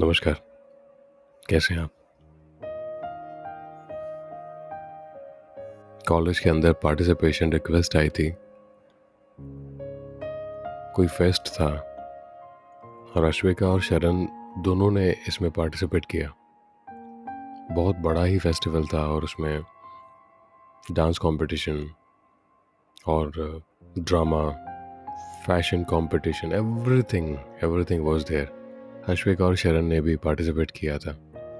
नमस्कार, कैसे हैं आप? कॉलेज के अंदर पार्टिसिपेशन रिक्वेस्ट आई थी। कोई फेस्ट था और अश्विका और शरण दोनों ने इसमें पार्टिसिपेट किया। बहुत बड़ा ही फेस्टिवल था और उसमें डांस कंपटीशन और drama, fashion competition, everything everything was there. Ashvika और शरण ने भी पार्टिसिपेट किया था।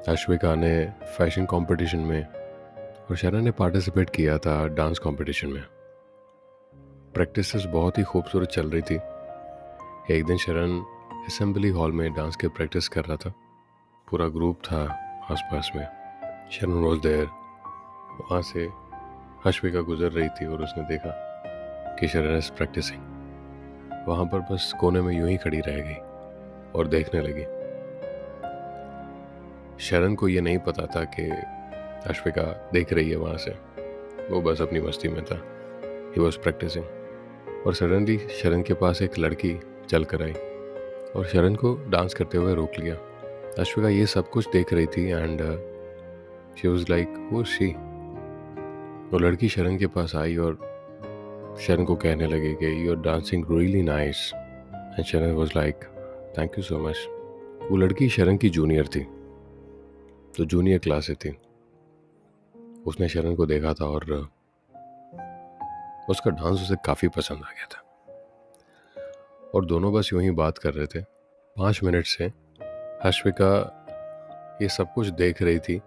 अश्विका ने फैशन कंपटीशन में और शरण ने पार्टिसिपेट किया था डांस कंपटीशन में। प्रैक्टिसेस बहुत ही खूबसूरत चल रही थी। एक दिन शरण असेंबली हॉल में डांस की प्रैक्टिस कर रहा था। पूरा ग्रुप था आसपास में। शरण वॉज देयर। वहाँ से अश्विका गुजर रही थी और उसने देखा कि शरण इज प्रैक्टिसिंग। वहाँ पर बस कोने में यूं ही खड़ी रह गई और देखने लगी। शरण को ये नहीं पता था कि अश्विका देख रही है वहाँ से। वो बस अपनी मस्ती में था। He was practising. और सडनली शरण के पास एक लड़की चल कर आई और शरण को डांस करते हुए रोक लिया। अश्विका ये सब कुछ देख रही थी एंड शी वाज लाइक वो शी। वो लड़की शरण के पास आई और शरण को कहने लगी कि you are dancing really nice. And Sharan was like thank you so much. वो लड़की शरण की जूनियर थी, तो जूनियर क्लास से थी। उसने शरण को देखा था और उसका डांस उसे काफ़ी पसंद आ गया था और दोनों बस यूं ही बात कर रहे थे। 5 मिनट से अश्विका ये सब कुछ देख रही थी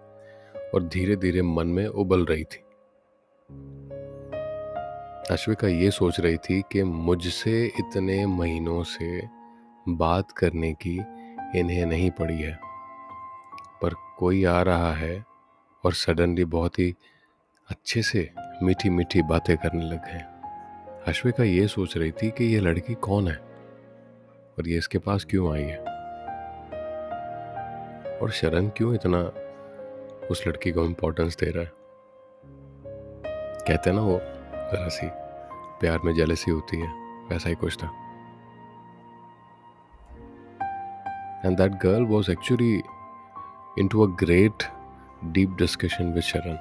और धीरे धीरे मन में उबल रही थी। अश्विका ये सोच रही थी कि मुझसे इतने महीनों से बात करने की इन्हें नहीं पड़ी है, पर कोई आ रहा है और सडनली बहुत ही अच्छे से मीठी मीठी बातें करने लग गए। अश्विका ये सोच रही थी कि ये लड़की कौन है और ये इसके पास क्यों आई है और शरण क्यों इतना उस लड़की को इम्पोर्टेंस दे रहा है। कहते हैं ना, वो जरा सी प्यार में जेलसी होती है, वैसा ही कुछ था। And that girl was actually into a great deep discussion with शरण।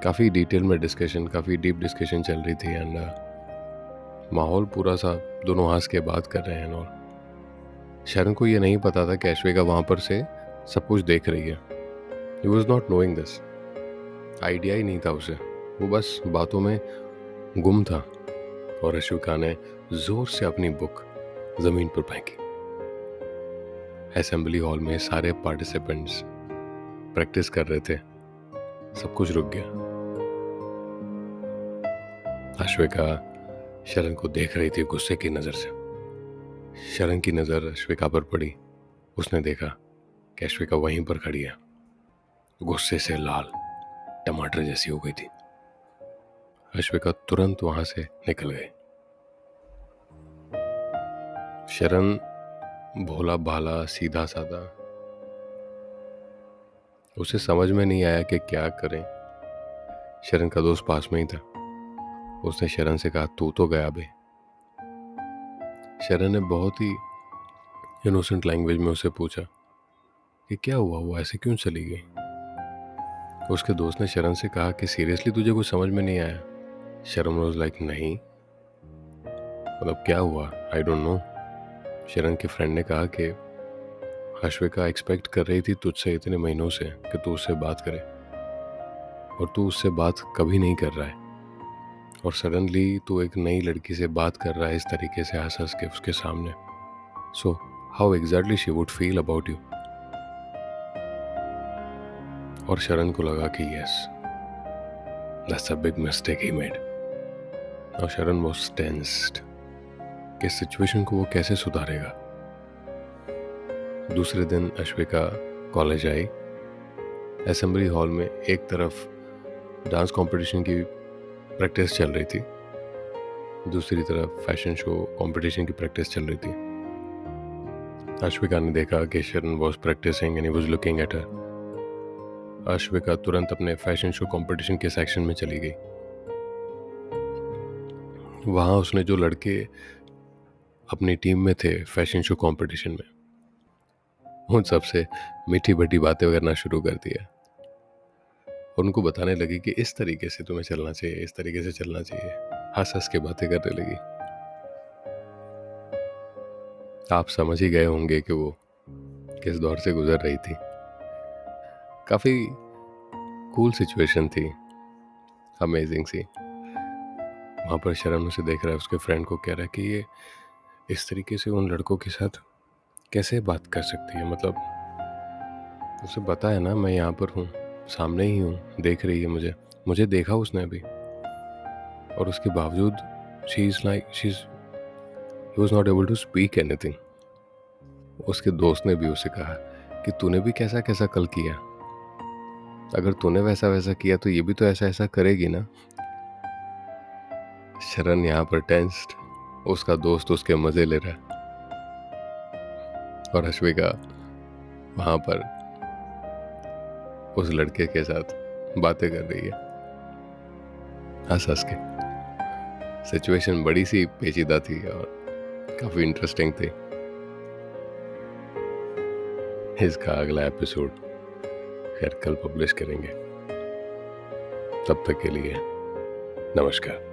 काफ़ी डिटेल में डिस्कशन, काफ़ी डीप डिस्कशन चल रही थी एंड माहौल पूरा सा दोनों हंस के बात कर रहे हैं। और शरण को ये नहीं पता था कि अश्विका वहाँ पर से सब कुछ देख रही है। He was not knowing this. Idea ही नहीं था उसे। वो बस बातों में गुम था और अश्विका ने जोर से अपनी बुक जमीन पर फेंकी। असेंबली हॉल में सारे पार्टिसिपेंट्स प्रैक्टिस कर रहे थे। सब कुछ रुक गया। अश्विका शरण को देख रही थी गुस्से की नज़र से। शरण की नज़र अश्विका पर पड़ी। उसने देखा कि अश्विका वहीं पर खड़ी है, गुस्से से लाल टमाटर जैसी हो गई थी। अश्विका तुरंत वहां से निकल गई। शरण भोला भाला सीधा साधा, उसे समझ में नहीं आया कि क्या करें। शरण का दोस्त पास में ही था। उसने शरण से कहा तू तो गया बे। शरण ने बहुत ही इनोसेंट लैंग्वेज में उसे पूछा कि क्या हुआ, वो ऐसे क्यों चली गई। उसके दोस्त ने शरण से कहा कि सीरियसली तुझे कुछ समझ में नहीं आया। शरण वाज लाइक नहीं, मतलब क्या हुआ, आई डोंट नो। शरण के फ्रेंड ने कहा कि अश्विका एक्सपेक्ट कर रही थी तुझसे इतने महीनों से कि तू उससे बात करे और तू उससे बात कभी नहीं कर रहा है और सडनली तू एक नई लड़की से बात कर रहा है इस तरीके से हंस हंस के उसके सामने। So how exactly she would feel about you. और शरण को लगा कि yes, that's a big mistake he made. और शरण वाज टेंस्ड कि सिचुएशन को वो कैसे सुधारेगा। दूसरे दिन अश्विका कॉलेज आई। असेंबली हॉल में एक तरफ डांस कंपटीशन की प्रैक्टिस चल रही थी, दूसरी तरफ फैशन शो कंपटीशन की प्रैक्टिस चल रही थी। अश्विका ने देखा कि Sharan was practising and he was looking at her. Ashvika तुरंत अपने फैशन शो कंपटीशन के सेक्शन में चली गई। वहाँ उसने जो लड़के अपनी टीम में थे फैशन शो कंपटीशन में, उन सबसे मीठी-बटी बातें करना शुरू कर दिया और उनको बताने लगी कि इस तरीके से तुम्हें चलना चाहिए, इस तरीके से चलना चाहिए। हँस-हँस के बातें करने लगी। आप समझ ही गए होंगे कि वो किस दौर से गुज़र रही थी। काफ़ी कूल सिचुएशन थी, अमेज़िंग सी। वहाँ पर शरण उसे देख रहा है, उसके फ्रेंड को कह रहा है कि ये इस तरीके से उन लड़कों के साथ कैसे बात कर सकती है? मतलब उसे पता है ना मैं यहाँ पर हूँ, सामने ही हूँ, देख रही है मुझे। मुझे देखा उसने अभी और उसके बावजूद she was not able to speak anything. उसके दोस्त ने भी उसे कहा कि तूने भी कैसा-कैसा कल किया? अगर तूने वैसा-वैसा किया तो ये भी तो ऐसा-ऐसा करेगी ना? शरण यहाँ पर टेंस्ड, उसका दोस्त उसके मज़े ले रहा है और अश्विका वहाँ पर उस लड़के के साथ बातें कर रही है, हँस-हँस के। सिचुएशन बड़ी सी पेचीदा थी और काफ़ी इंटरेस्टिंग थी। इसका अगला एपिसोड खैर कल पब्लिश करेंगे। तब तक के लिए नमस्कार।